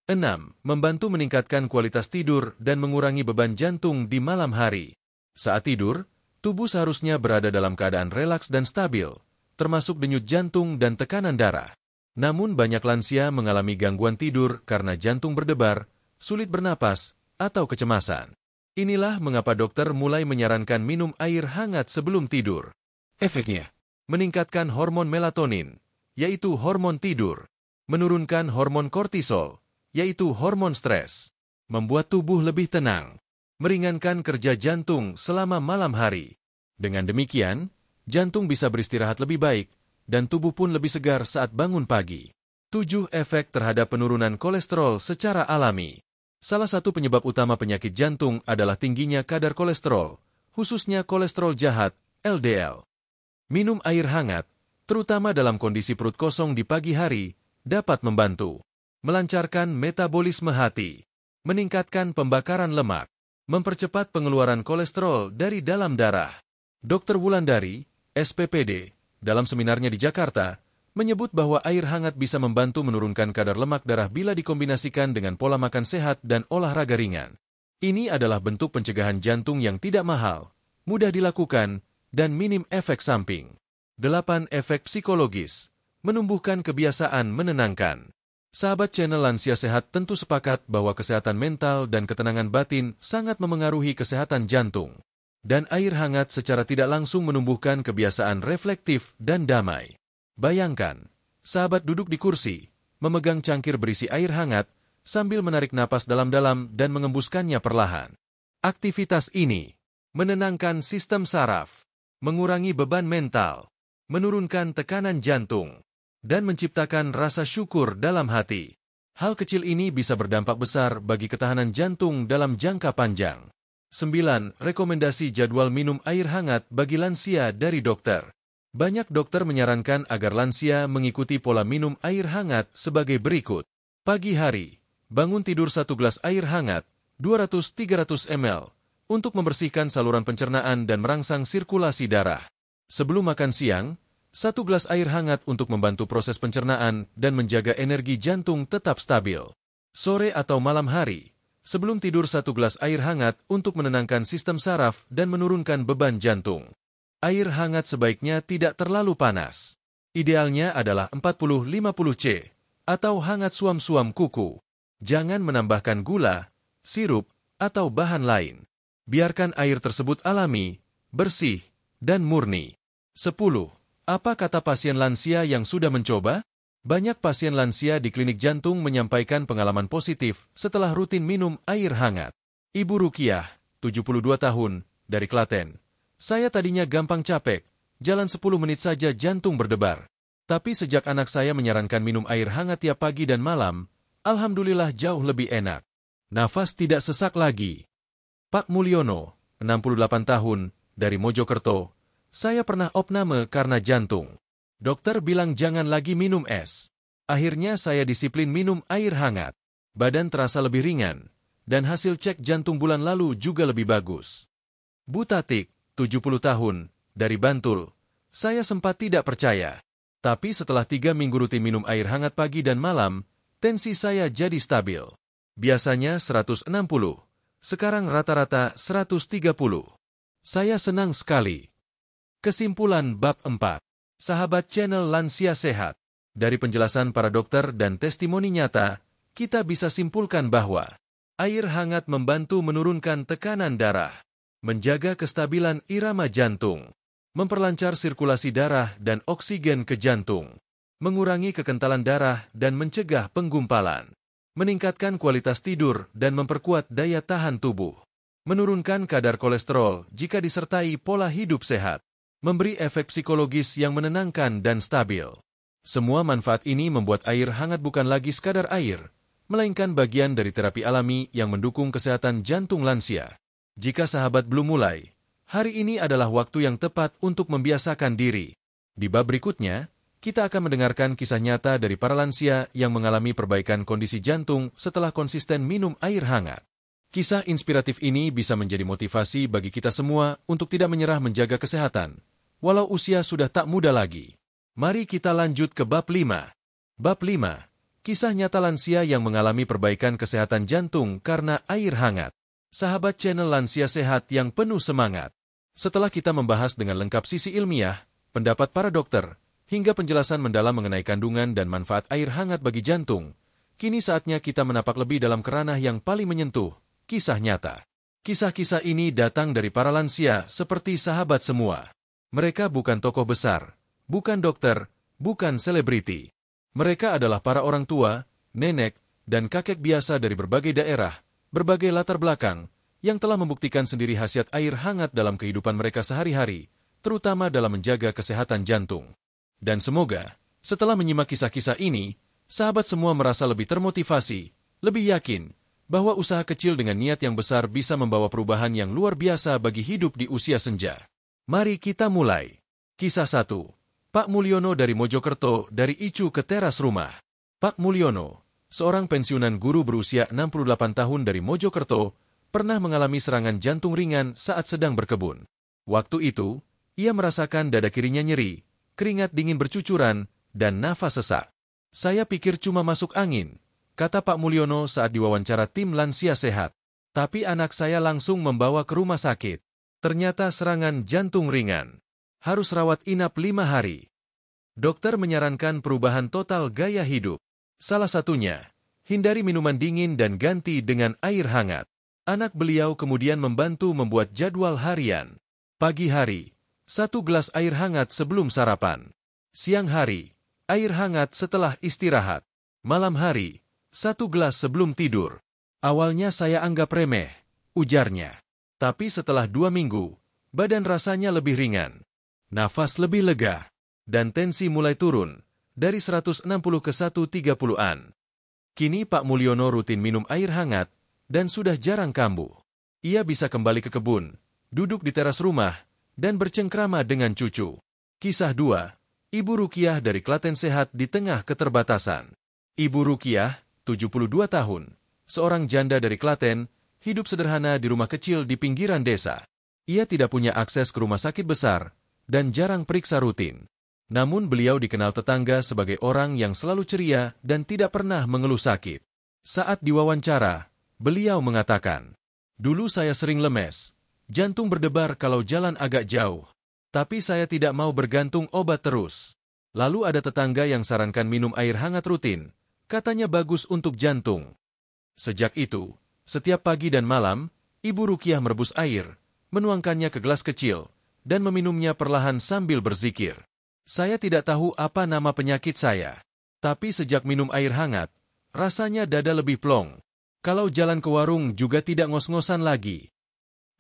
6. Membantu meningkatkan kualitas tidur dan mengurangi beban jantung di malam hari. Saat tidur, tubuh seharusnya berada dalam keadaan relaks dan stabil, termasuk denyut jantung dan tekanan darah. Namun banyak lansia mengalami gangguan tidur karena jantung berdebar, sulit bernapas, atau kecemasan. Inilah mengapa dokter mulai menyarankan minum air hangat sebelum tidur. Efeknya, meningkatkan hormon melatonin, yaitu hormon tidur, menurunkan hormon kortisol, yaitu hormon stres, membuat tubuh lebih tenang, meringankan kerja jantung selama malam hari. Dengan demikian, jantung bisa beristirahat lebih baik, dan tubuh pun lebih segar saat bangun pagi. 7. Efek terhadap penurunan kolesterol secara alami. Salah satu penyebab utama penyakit jantung adalah tingginya kadar kolesterol, khususnya kolesterol jahat, LDL. Minum air hangat, terutama dalam kondisi perut kosong di pagi hari, dapat membantu melancarkan metabolisme hati, meningkatkan pembakaran lemak, mempercepat pengeluaran kolesterol dari dalam darah. Dr. Wulandari, SPPD, dalam seminarnya di Jakarta, menyebut bahwa air hangat bisa membantu menurunkan kadar lemak darah bila dikombinasikan dengan pola makan sehat dan olahraga ringan. Ini adalah bentuk pencegahan jantung yang tidak mahal, mudah dilakukan, dan minim efek samping. 8. Efek psikologis, menumbuhkan kebiasaan menenangkan. Sahabat channel Lansia Sehat tentu sepakat bahwa kesehatan mental dan ketenangan batin sangat memengaruhi kesehatan jantung. Dan air hangat secara tidak langsung menumbuhkan kebiasaan reflektif dan damai. Bayangkan, sahabat duduk di kursi, memegang cangkir berisi air hangat, sambil menarik napas dalam-dalam dan mengembuskannya perlahan. Aktivitas ini menenangkan sistem saraf, mengurangi beban mental, menurunkan tekanan jantung, dan menciptakan rasa syukur dalam hati. Hal kecil ini bisa berdampak besar bagi ketahanan jantung dalam jangka panjang. 9. Rekomendasi jadwal minum air hangat bagi lansia dari dokter. Banyak dokter menyarankan agar lansia mengikuti pola minum air hangat sebagai berikut. Pagi hari, bangun tidur 1 gelas air hangat, 200-300 ml, untuk membersihkan saluran pencernaan dan merangsang sirkulasi darah. Sebelum makan siang, 1 gelas air hangat untuk membantu proses pencernaan dan menjaga energi jantung tetap stabil. Sore atau malam hari, sebelum tidur 1 gelas air hangat untuk menenangkan sistem saraf dan menurunkan beban jantung. Air hangat sebaiknya tidak terlalu panas. Idealnya adalah 40-50 C, atau hangat suam-suam kuku. Jangan menambahkan gula, sirup, atau bahan lain. Biarkan air tersebut alami, bersih, dan murni. 10. Apa kata pasien lansia yang sudah mencoba? Banyak pasien lansia di klinik jantung menyampaikan pengalaman positif setelah rutin minum air hangat. Ibu Rukiah, 72 tahun, dari Klaten. Saya tadinya gampang capek, jalan 10 menit saja jantung berdebar. Tapi sejak anak saya menyarankan minum air hangat tiap pagi dan malam, alhamdulillah jauh lebih enak. Nafas tidak sesak lagi. Pak Mulyono, 68 tahun, dari Mojokerto. Saya pernah opname karena jantung. Dokter bilang jangan lagi minum es. Akhirnya saya disiplin minum air hangat. Badan terasa lebih ringan, dan hasil cek jantung bulan lalu juga lebih bagus. Bu Tatik, 70 tahun, dari Bantul. Saya sempat tidak percaya. Tapi setelah 3 minggu rutin minum air hangat pagi dan malam, tensi saya jadi stabil. Biasanya 160, sekarang rata-rata 130. Saya senang sekali. Kesimpulan bab 4. Sahabat channel Lansia Sehat. Dari penjelasan para dokter dan testimoni nyata, kita bisa simpulkan bahwa air hangat membantu menurunkan tekanan darah, menjaga kestabilan irama jantung, memperlancar sirkulasi darah dan oksigen ke jantung, mengurangi kekentalan darah dan mencegah penggumpalan, meningkatkan kualitas tidur dan memperkuat daya tahan tubuh, menurunkan kadar kolesterol jika disertai pola hidup sehat, memberi efek psikologis yang menenangkan dan stabil. Semua manfaat ini membuat air hangat bukan lagi sekadar air, melainkan bagian dari terapi alami yang mendukung kesehatan jantung lansia. Jika sahabat belum mulai, hari ini adalah waktu yang tepat untuk membiasakan diri. Di bab berikutnya, kita akan mendengarkan kisah nyata dari para lansia yang mengalami perbaikan kondisi jantung setelah konsisten minum air hangat. Kisah inspiratif ini bisa menjadi motivasi bagi kita semua untuk tidak menyerah menjaga kesehatan, walau usia sudah tak muda lagi. Mari kita lanjut ke bab 5. Bab 5. Kisah nyata lansia yang mengalami perbaikan kesehatan jantung karena air hangat. Sahabat channel Lansia Sehat yang penuh semangat. Setelah kita membahas dengan lengkap sisi ilmiah, pendapat para dokter, hingga penjelasan mendalam mengenai kandungan dan manfaat air hangat bagi jantung, kini saatnya kita menapak lebih dalam kerana yang paling menyentuh, kisah nyata. Kisah-kisah ini datang dari para lansia seperti sahabat semua. Mereka bukan tokoh besar, bukan dokter, bukan selebriti. Mereka adalah para orang tua, nenek, dan kakek biasa dari berbagai daerah, berbagai latar belakang, yang telah membuktikan sendiri khasiat air hangat dalam kehidupan mereka sehari-hari, terutama dalam menjaga kesehatan jantung. Dan semoga, setelah menyimak kisah-kisah ini, sahabat semua merasa lebih termotivasi, lebih yakin, bahwa usaha kecil dengan niat yang besar bisa membawa perubahan yang luar biasa bagi hidup di usia senja. Mari kita mulai. Kisah 1. Pak Mulyono dari Mojokerto dari Icu ke teras rumah. Pak Mulyono, seorang pensiunan guru berusia 68 tahun dari Mojokerto, pernah mengalami serangan jantung ringan saat sedang berkebun. Waktu itu, ia merasakan dada kirinya nyeri, keringat dingin bercucuran, dan nafas sesak. Saya pikir cuma masuk angin, kata Pak Mulyono saat diwawancara tim Lansia Sehat. Tapi anak saya langsung membawa ke rumah sakit. Ternyata serangan jantung ringan. Harus rawat inap 5 hari. Dokter menyarankan perubahan total gaya hidup. Salah satunya, hindari minuman dingin dan ganti dengan air hangat. Anak beliau kemudian membantu membuat jadwal harian. Pagi hari, 1 gelas air hangat sebelum sarapan. Siang hari, air hangat setelah istirahat. Malam hari, 1 gelas sebelum tidur. Awalnya saya anggap remeh, ujarnya. Tapi setelah 2 minggu, badan rasanya lebih ringan. Nafas lebih lega. Dan tensi mulai turun, dari 160 ke 130-an. Kini Pak Mulyono rutin minum air hangat, dan sudah jarang kambuh. Ia bisa kembali ke kebun, duduk di teras rumah, dan bercengkrama dengan cucu. Kisah 2. Ibu Rukiah dari Klaten sehat di tengah keterbatasan. Ibu Rukiah, 72 tahun, seorang janda dari Klaten, hidup sederhana di rumah kecil di pinggiran desa. Ia tidak punya akses ke rumah sakit besar, dan jarang periksa rutin. Namun beliau dikenal tetangga sebagai orang yang selalu ceria dan tidak pernah mengeluh sakit. Saat diwawancara, beliau mengatakan, "Dulu saya sering lemes, jantung berdebar kalau jalan agak jauh. Tapi saya tidak mau bergantung obat terus. Lalu ada tetangga yang sarankan minum air hangat rutin, katanya bagus untuk jantung." Sejak itu, setiap pagi dan malam, Ibu Rukiah merebus air, menuangkannya ke gelas kecil, dan meminumnya perlahan sambil berzikir. "Saya tidak tahu apa nama penyakit saya. Tapi sejak minum air hangat, rasanya dada lebih plong. Kalau jalan ke warung juga tidak ngos-ngosan lagi."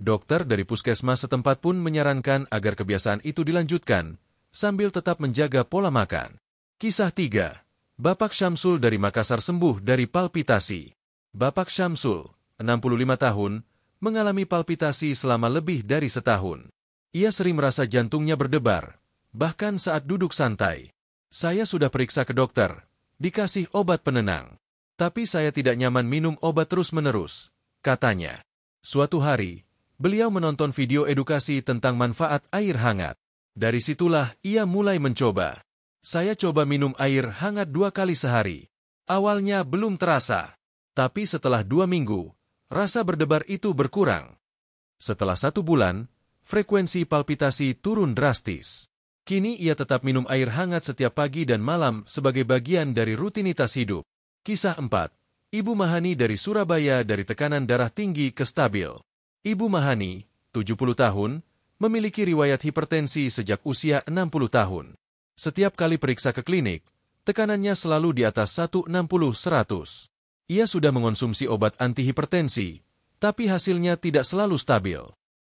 Dokter dari puskesmas setempat pun menyarankan agar kebiasaan itu dilanjutkan, sambil tetap menjaga pola makan. Kisah 3. Bapak Syamsul dari Makassar sembuh dari palpitasi. Bapak Syamsul, 65 tahun, mengalami palpitasi selama lebih dari setahun. Ia sering merasa jantungnya berdebar, bahkan saat duduk santai. "Saya sudah periksa ke dokter, dikasih obat penenang. Tapi saya tidak nyaman minum obat terus-menerus," katanya. Suatu hari, beliau menonton video edukasi tentang manfaat air hangat. Dari situlah ia mulai mencoba. "Saya coba minum air hangat 2 kali sehari. Awalnya belum terasa. Tapi setelah 2 minggu, rasa berdebar itu berkurang. Setelah 1 bulan, frekuensi palpitasi turun drastis. Kini ia tetap minum air hangat setiap pagi dan malam sebagai bagian dari rutinitas hidup." Kisah 4. Ibu Mahani dari Surabaya dari tekanan darah tinggi ke stabil. Ibu Mahani, 70 tahun, memiliki riwayat hipertensi sejak usia 60 tahun. Setiap kali periksa ke klinik, tekanannya selalu di atas 160/100. Ia sudah mengonsumsi obat antihipertensi, tapi hasilnya tidak selalu stabil.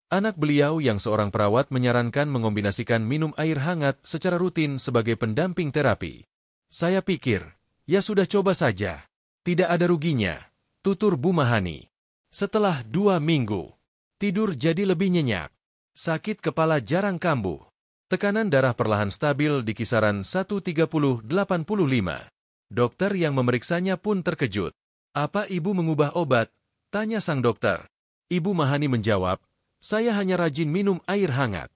Anak beliau yang seorang perawat menyarankan mengombinasikan minum air hangat secara rutin sebagai pendamping terapi. "Saya pikir, ya sudah coba saja. Tidak ada ruginya," tutur Bu Mahani. Setelah 2 minggu, tidur jadi lebih nyenyak. Sakit kepala jarang kambuh. Tekanan darah perlahan stabil di kisaran 130/85. Dokter yang memeriksanya pun terkejut. "Apa ibu mengubah obat?" tanya sang dokter. Ibu Mahani menjawab, "Saya hanya rajin minum air hangat."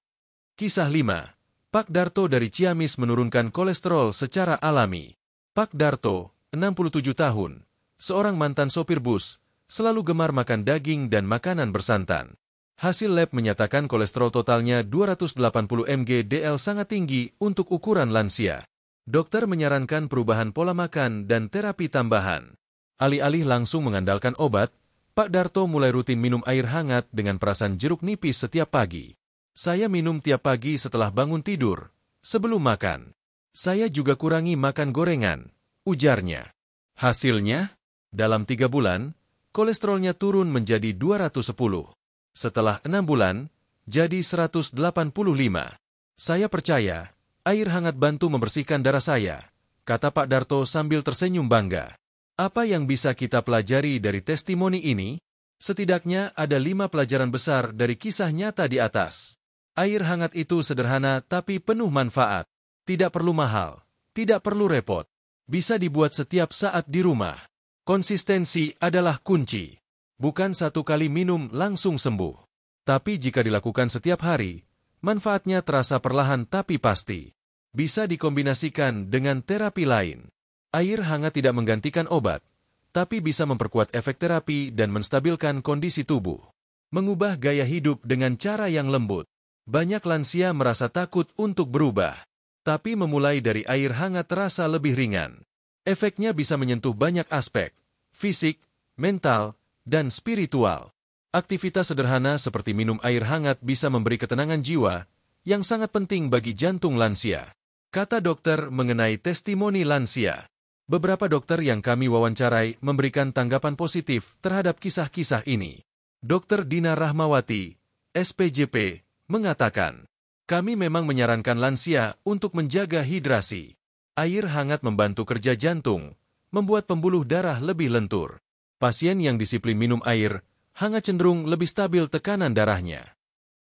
Kisah 5. Pak Darto dari Ciamis menurunkan kolesterol secara alami. Pak Darto, 67 tahun, seorang mantan sopir bus, selalu gemar makan daging dan makanan bersantan. Hasil lab menyatakan kolesterol totalnya 280 mg/dl sangat tinggi untuk ukuran lansia. Dokter menyarankan perubahan pola makan dan terapi tambahan. Alih-alih langsung mengandalkan obat, Pak Darto mulai rutin minum air hangat dengan perasan jeruk nipis setiap pagi. "Saya minum tiap pagi setelah bangun tidur, sebelum makan. Saya juga kurangi makan gorengan," ujarnya. Hasilnya, dalam 3 bulan, kolesterolnya turun menjadi 210. Setelah 6 bulan, jadi 185. "Saya percaya, air hangat bantu membersihkan darah saya," kata Pak Darto sambil tersenyum bangga. Apa yang bisa kita pelajari dari testimoni ini? Setidaknya ada 5 pelajaran besar dari kisah nyata di atas. Air hangat itu sederhana tapi penuh manfaat. Tidak perlu mahal, tidak perlu repot. Bisa dibuat setiap saat di rumah. Konsistensi adalah kunci. Bukan 1 kali minum langsung sembuh. Tapi jika dilakukan setiap hari, manfaatnya terasa perlahan tapi pasti. Bisa dikombinasikan dengan terapi lain. Air hangat tidak menggantikan obat, tapi bisa memperkuat efek terapi dan menstabilkan kondisi tubuh. Mengubah gaya hidup dengan cara yang lembut. Banyak lansia merasa takut untuk berubah. Tapi memulai dari air hangat terasa lebih ringan. Efeknya bisa menyentuh banyak aspek, fisik, mental, dan spiritual. Aktivitas sederhana seperti minum air hangat bisa memberi ketenangan jiwa, yang sangat penting bagi jantung lansia. Kata dokter mengenai testimoni lansia. Beberapa dokter yang kami wawancarai memberikan tanggapan positif terhadap kisah-kisah ini. Dr. Dina Rahmawati, SPJP, mengatakan, kami memang menyarankan lansia untuk menjaga hidrasi. Air hangat membantu kerja jantung, membuat pembuluh darah lebih lentur. Pasien yang disiplin minum air hangat cenderung lebih stabil tekanan darahnya.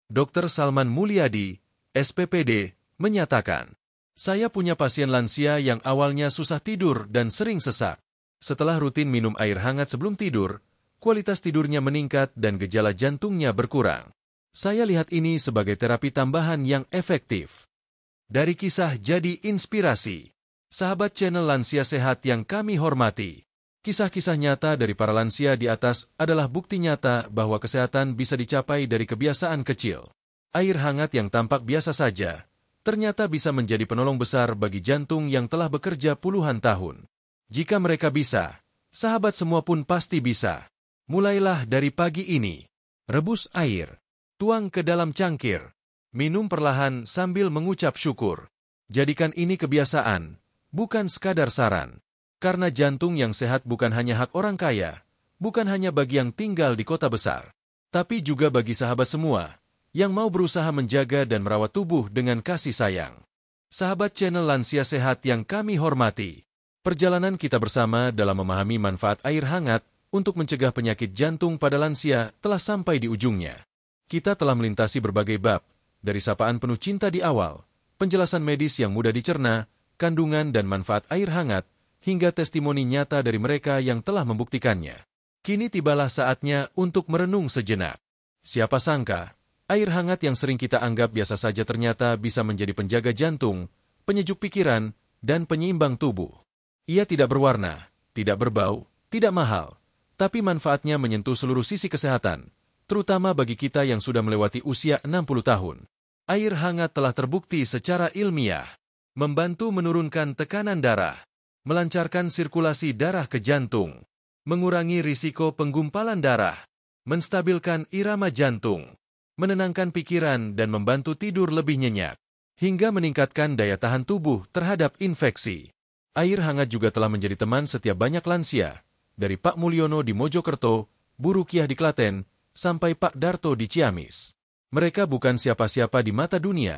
Dr. Salman Mulyadi, SPPD, menyatakan, saya punya pasien lansia yang awalnya susah tidur dan sering sesak. Setelah rutin minum air hangat sebelum tidur, kualitas tidurnya meningkat dan gejala jantungnya berkurang. Saya lihat ini sebagai terapi tambahan yang efektif. Dari kisah jadi inspirasi. Sahabat channel Lansia Sehat yang kami hormati. Kisah-kisah nyata dari para lansia di atas adalah bukti nyata bahwa kesehatan bisa dicapai dari kebiasaan kecil. Air hangat yang tampak biasa saja, ternyata bisa menjadi penolong besar bagi jantung yang telah bekerja puluhan tahun. Jika mereka bisa, sahabat semua pun pasti bisa. Mulailah dari pagi ini. Rebus air. Tuang ke dalam cangkir. Minum perlahan sambil mengucap syukur. Jadikan ini kebiasaan, bukan sekadar saran. Karena jantung yang sehat bukan hanya hak orang kaya, bukan hanya bagi yang tinggal di kota besar, tapi juga bagi sahabat semua yang mau berusaha menjaga dan merawat tubuh dengan kasih sayang. Sahabat channel Lansia Sehat yang kami hormati, perjalanan kita bersama dalam memahami manfaat air hangat untuk mencegah penyakit jantung pada lansia telah sampai di ujungnya. Kita telah melintasi berbagai bab, dari sapaan penuh cinta di awal, penjelasan medis yang mudah dicerna, kandungan dan manfaat air hangat, hingga testimoni nyata dari mereka yang telah membuktikannya. Kini tibalah saatnya untuk merenung sejenak. Siapa sangka, air hangat yang sering kita anggap biasa saja ternyata bisa menjadi penjaga jantung, penyejuk pikiran, dan penyeimbang tubuh. Ia tidak berwarna, tidak berbau, tidak mahal, tapi manfaatnya menyentuh seluruh sisi kesehatan, terutama bagi kita yang sudah melewati usia 60 tahun. Air hangat telah terbukti secara ilmiah, membantu menurunkan tekanan darah, melancarkan sirkulasi darah ke jantung, mengurangi risiko penggumpalan darah, menstabilkan irama jantung, menenangkan pikiran dan membantu tidur lebih nyenyak, hingga meningkatkan daya tahan tubuh terhadap infeksi. Air hangat juga telah menjadi teman setiap banyak lansia, dari Pak Mulyono di Mojokerto, Bu Rukiah di Klaten, sampai Pak Darto di Ciamis. Mereka bukan siapa-siapa di mata dunia,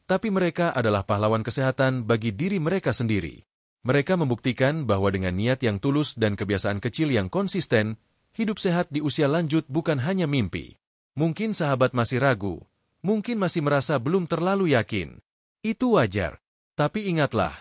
tapi mereka adalah pahlawan kesehatan bagi diri mereka sendiri. Mereka membuktikan bahwa dengan niat yang tulus dan kebiasaan kecil yang konsisten, hidup sehat di usia lanjut bukan hanya mimpi. Mungkin sahabat masih ragu, mungkin masih merasa belum terlalu yakin. Itu wajar. Tapi ingatlah,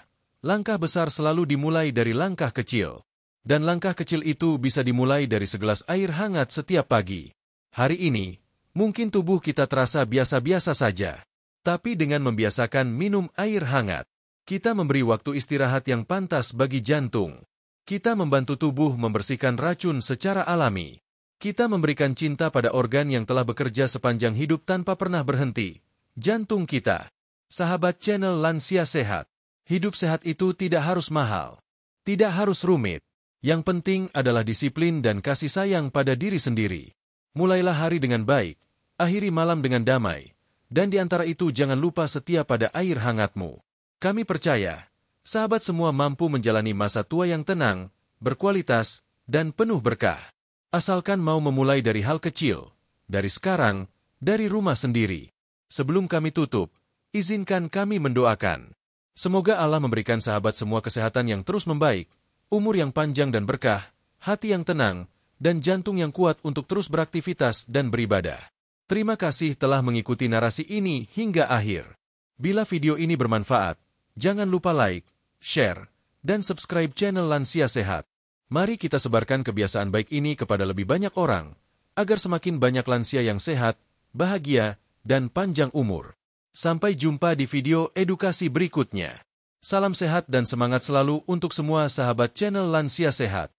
langkah besar selalu dimulai dari langkah kecil. Dan langkah kecil itu bisa dimulai dari segelas air hangat setiap pagi. Hari ini, mungkin tubuh kita terasa biasa-biasa saja. Tapi dengan membiasakan minum air hangat, kita memberi waktu istirahat yang pantas bagi jantung. Kita membantu tubuh membersihkan racun secara alami. Kita memberikan cinta pada organ yang telah bekerja sepanjang hidup tanpa pernah berhenti. Jantung kita. Sahabat channel Lansia Sehat. Hidup sehat itu tidak harus mahal. Tidak harus rumit. Yang penting adalah disiplin dan kasih sayang pada diri sendiri. Mulailah hari dengan baik. Akhiri malam dengan damai. Dan di antara itu jangan lupa setia pada air hangatmu. Kami percaya, sahabat semua mampu menjalani masa tua yang tenang, berkualitas, dan penuh berkah. Asalkan mau memulai dari hal kecil, dari sekarang, dari rumah sendiri. Sebelum kami tutup, izinkan kami mendoakan. Semoga Allah memberikan sahabat semua kesehatan yang terus membaik, umur yang panjang dan berkah, hati yang tenang, dan jantung yang kuat untuk terus beraktivitas dan beribadah. Terima kasih telah mengikuti narasi ini hingga akhir. Bila video ini bermanfaat, jangan lupa like, share, dan subscribe channel Lansia Sehat. Mari kita sebarkan kebiasaan baik ini kepada lebih banyak orang, agar semakin banyak lansia yang sehat, bahagia, dan panjang umur. Sampai jumpa di video edukasi berikutnya. Salam sehat dan semangat selalu untuk semua sahabat channel Lansia Sehat.